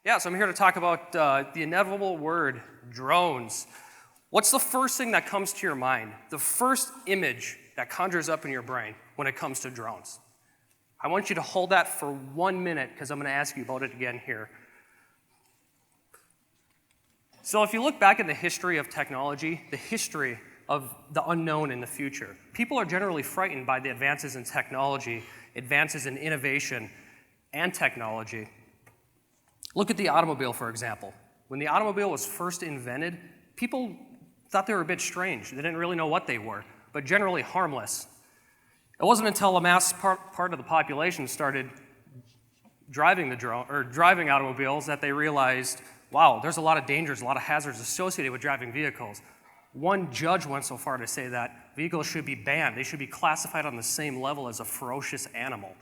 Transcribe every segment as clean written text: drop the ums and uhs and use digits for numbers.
Yeah, so I'm here to talk about the inevitable word, drones. What's the first thing that comes to your mind? The first image that conjures up in your brain when it comes to drones? I want you to hold that for 1 minute because I'm going to ask you about it again here. So if you look back at the history of technology, the history of the unknown in the future, people are generally frightened by the advances in technology, advances in innovation and technology. Look at the automobile, for example. When the automobile was first invented, people thought they were a bit strange. They didn't really know what they were, but generally harmless. It wasn't until a mass part of the population started driving automobiles that they realized, wow, there's a lot of dangers, a lot of hazards associated with driving vehicles. One judge went so far to say that vehicles should be banned. They should be classified on the same level as a ferocious animal.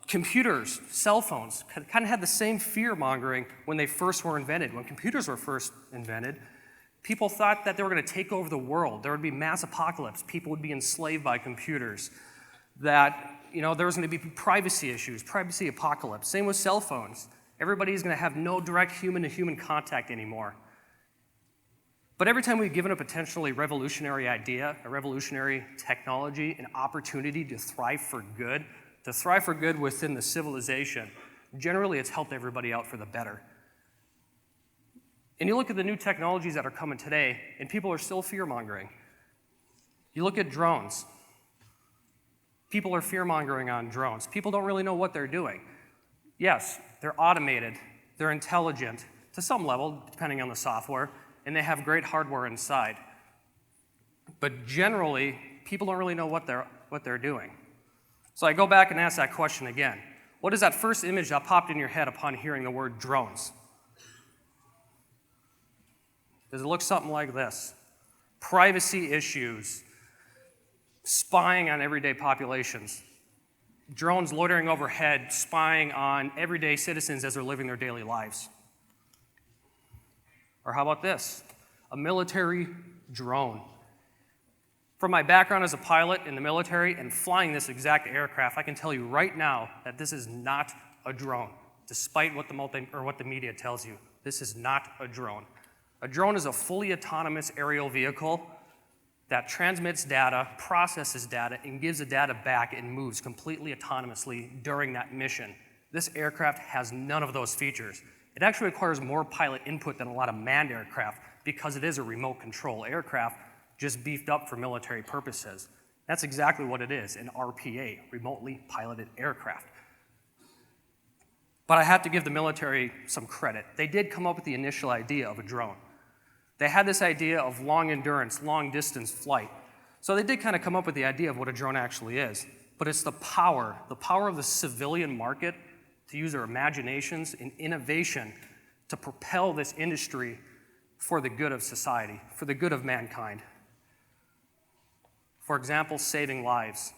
Computers, cell phones, kind of had the same fear-mongering when they first were invented. When computers were first invented, people thought that they were going to take over the world. There would be mass apocalypse. People would be enslaved by computers. That, there was going to be privacy issues, privacy apocalypse. Same with cell phones. Everybody's going to have no direct human-to-human contact anymore. But every time we've given a potentially revolutionary idea, a revolutionary technology, an opportunity to thrive for good within the civilization, generally it's helped everybody out for the better. And you look at the new technologies that are coming today, and people are still fear-mongering. You look at drones. People are fear-mongering on drones. People don't really know what they're doing. Yes, they're automated, they're intelligent, to some level, depending on the software, and they have great hardware inside. But generally, people don't really know what they're doing. So I go back and ask that question again. What is that first image that popped in your head upon hearing the word drones? Does it look something like this? Privacy issues, spying on everyday populations, drones loitering overhead, spying on everyday citizens as they're living their daily lives. Or how about this? A military drone. From my background as a pilot in the military and flying this exact aircraft, I can tell you right now that this is not a drone, despite what the media tells you. This is not a drone. A drone is a fully autonomous aerial vehicle that transmits data, processes data, and gives the data back and moves completely autonomously during that mission. This aircraft has none of those features. It actually requires more pilot input than a lot of manned aircraft because it is a remote control aircraft just beefed up for military purposes. That's exactly what it is, an RPA, remotely piloted aircraft. But I have to give the military some credit. They did come up with the initial idea of a drone. They had this idea of long endurance, long distance flight. So they did kind of come up with the idea of what a drone actually is. But it's the power of the civilian market to use their imaginations and innovation to propel this industry for the good of society, for the good of mankind. For example, saving lives.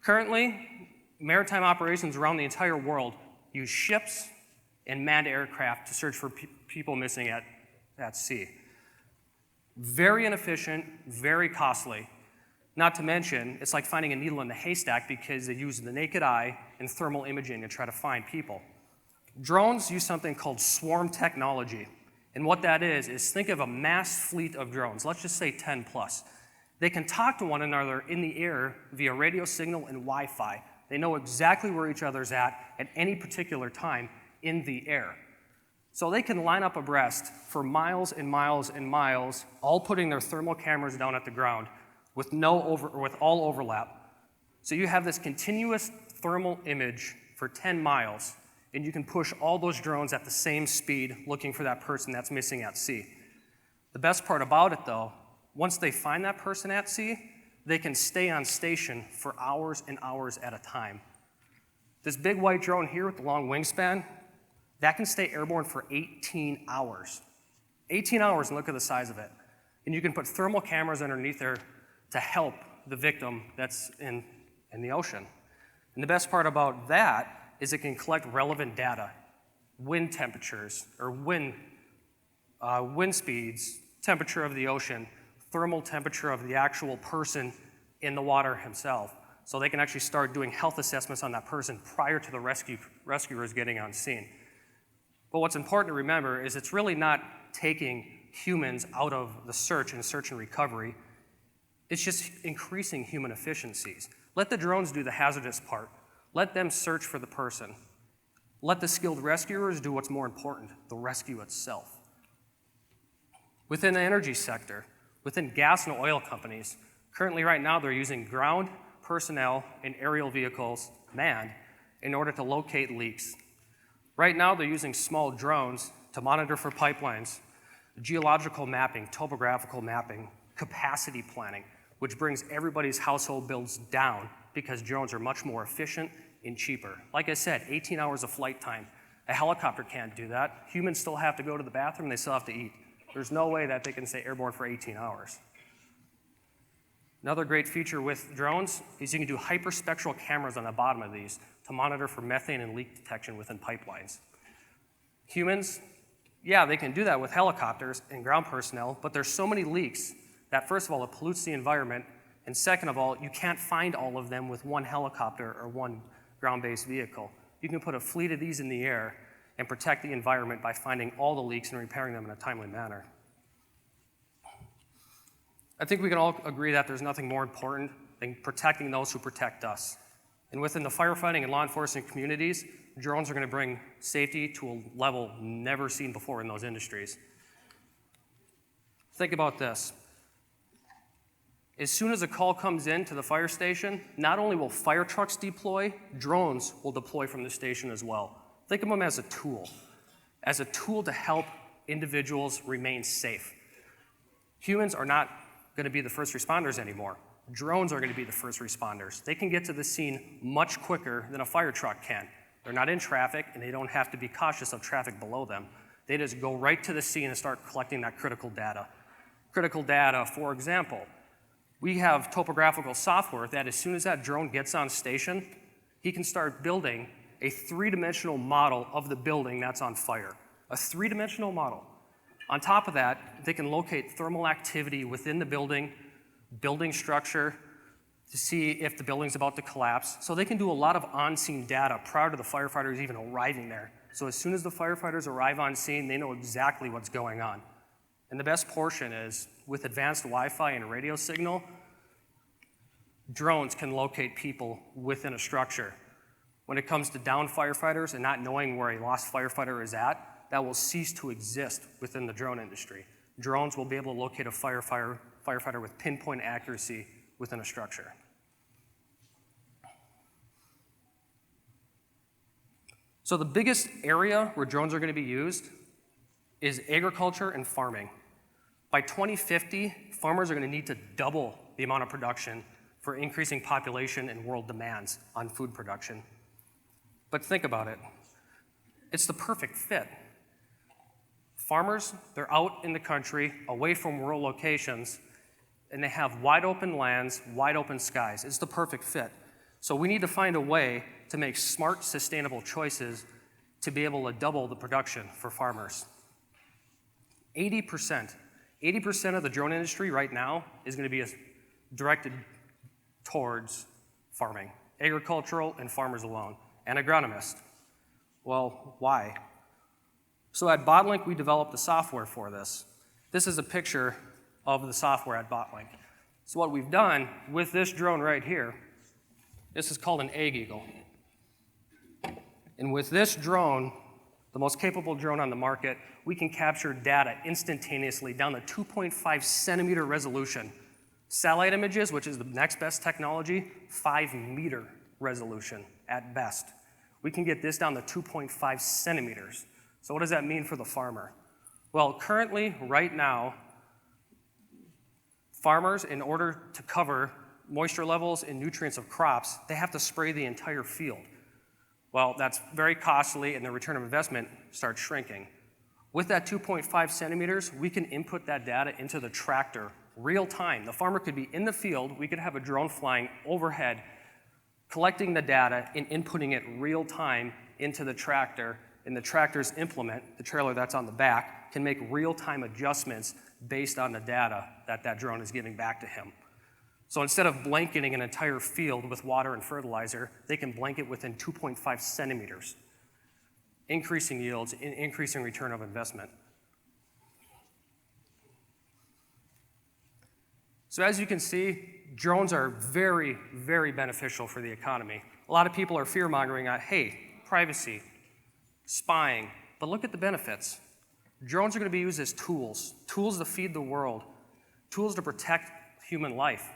Currently, maritime operations around the entire world use ships and manned aircraft to search for people missing at sea. Very inefficient, very costly. Not to mention, it's like finding a needle in the haystack because they use the naked eye and thermal imaging to try to find people. Drones use something called swarm technology. And what that is think of a mass fleet of drones, let's just say 10 plus. They can talk to one another in the air via radio signal and Wi-Fi. They know exactly where each other's at any particular time in the air. So they can line up abreast for miles and miles and miles, all putting their thermal cameras down at the ground with all overlap. So you have this continuous thermal image for 10 miles, and you can push all those drones at the same speed looking for that person that's missing at sea. The best part about it, though, once they find that person at sea, they can stay on station for hours and hours at a time. This big white drone here with the long wingspan, that can stay airborne for 18 hours. 18 hours, and look at the size of it. And you can put thermal cameras underneath there to help the victim that's in the ocean. And the best part about that is it can collect relevant data, wind temperatures, or wind speeds, temperature of the ocean, thermal temperature of the actual person in the water himself. so they can actually start doing health assessments on that person prior to the rescuers getting on scene. But what's important to remember is it's really not taking humans out of the search and recovery. It's just increasing human efficiencies. Let the drones do the hazardous part. Let them search for the person. Let the skilled rescuers do what's more important, the rescue itself. Within the energy sector, within gas and oil companies, currently right now they're using ground personnel and aerial vehicles, manned, in order to locate leaks. Right now they're using small drones to monitor for pipelines, geological mapping, topographical mapping, capacity planning, which brings everybody's household bills down because drones are much more efficient and cheaper. Like I said, 18 hours of flight time. A helicopter can't do that. Humans still have to go to the bathroom, they still have to eat. There's no way that they can stay airborne for 18 hours. Another great feature with drones is you can do hyperspectral cameras on the bottom of these to monitor for methane and leak detection within pipelines. Humans, yeah, they can do that with helicopters and ground personnel, but there's so many leaks that first of all, it pollutes the environment, and second of all, you can't find all of them with one helicopter or one ground-based vehicle. You can put a fleet of these in the air and protect the environment by finding all the leaks and repairing them in a timely manner. I think we can all agree that there's nothing more important than protecting those who protect us. And within the firefighting and law enforcement communities, drones are going to bring safety to a level never seen before in those industries. Think about this. As soon as a call comes in to the fire station, not only will fire trucks deploy, drones will deploy from the station as well. Think of them as a tool to help individuals remain safe. Humans are not going to be the first responders anymore. Drones are going to be the first responders. They can get to the scene much quicker than a fire truck can. They're not in traffic, and they don't have to be cautious of traffic below them. They just go right to the scene and start collecting that critical data. Critical data, for example, we have topographical software that as soon as that drone gets on station, he can start building a three-dimensional model of the building that's on fire. A three-dimensional model. On top of that, they can locate thermal activity within the building structure to see if the building's about to collapse. So they can do a lot of on-scene data prior to the firefighters even arriving there. So as soon as the firefighters arrive on scene, they know exactly what's going on. And the best portion is, with advanced Wi-Fi and radio signal, drones can locate people within a structure. When it comes to downed firefighters and not knowing where a lost firefighter is at, that will cease to exist within the drone industry. Drones will be able to locate a firefighter with pinpoint accuracy within a structure. So the biggest area where drones are going to be used is agriculture and farming. By 2050, farmers are going to need to double the amount of production for increasing population and world demands on food production. But think about it. It's the perfect fit. Farmers, they're out in the country, away from rural locations, and they have wide open lands, wide open skies. It's the perfect fit. So we need to find a way to make smart, sustainable choices to be able to double the production for farmers. 80% of the drone industry right now is going to be directed towards farming, agricultural and farmers alone, and agronomists. Well, why? So at Botlink, we developed the software for this. This is a picture of the software at Botlink. So what we've done with this drone right here, this is called an egg eagle. And with this drone, the most capable drone on the market, we can capture data instantaneously down to 2.5 centimeter resolution. Satellite images, which is the next best technology, 5 meter resolution at best. We can get this down to 2.5 centimeters. So what does that mean for the farmer? Well, currently, right now, farmers, in order to cover moisture levels and nutrients of crops, they have to spray the entire field. Well, that's very costly, and the return of investment starts shrinking. With that 2.5 centimeters, we can input that data into the tractor real time. The farmer could be in the field, we could have a drone flying overhead, collecting the data and inputting it real time into the tractor, and the tractor's implement, the trailer that's on the back, can make real-time adjustments based on the data that that drone is giving back to him. So instead of blanketing an entire field with water and fertilizer, they can blanket within 2.5 centimeters, increasing yields and increasing return of investment. So as you can see, drones are very, very beneficial for the economy. A lot of people are fear-mongering at, hey, privacy, spying, but look at the benefits. Drones are going to be used as tools to feed the world, tools to protect human life,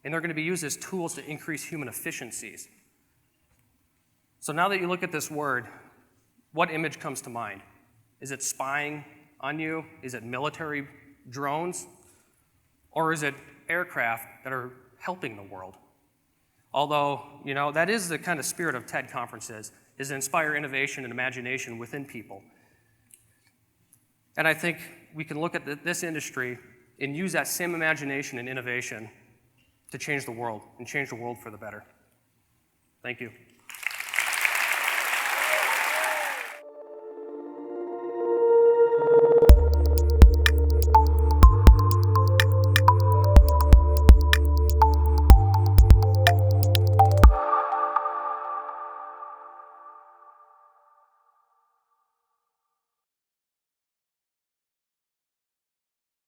and they're going to be used as tools to increase human efficiencies. So now that you look at this word, what image comes to mind? Is it spying on you? Is it military drones? Or is it aircraft that are helping the world? Although, that is the kind of spirit of TED conferences, is to inspire innovation and imagination within people. And I think we can look at this industry and use that same imagination and innovation to change the world, and change the world for the better. Thank you.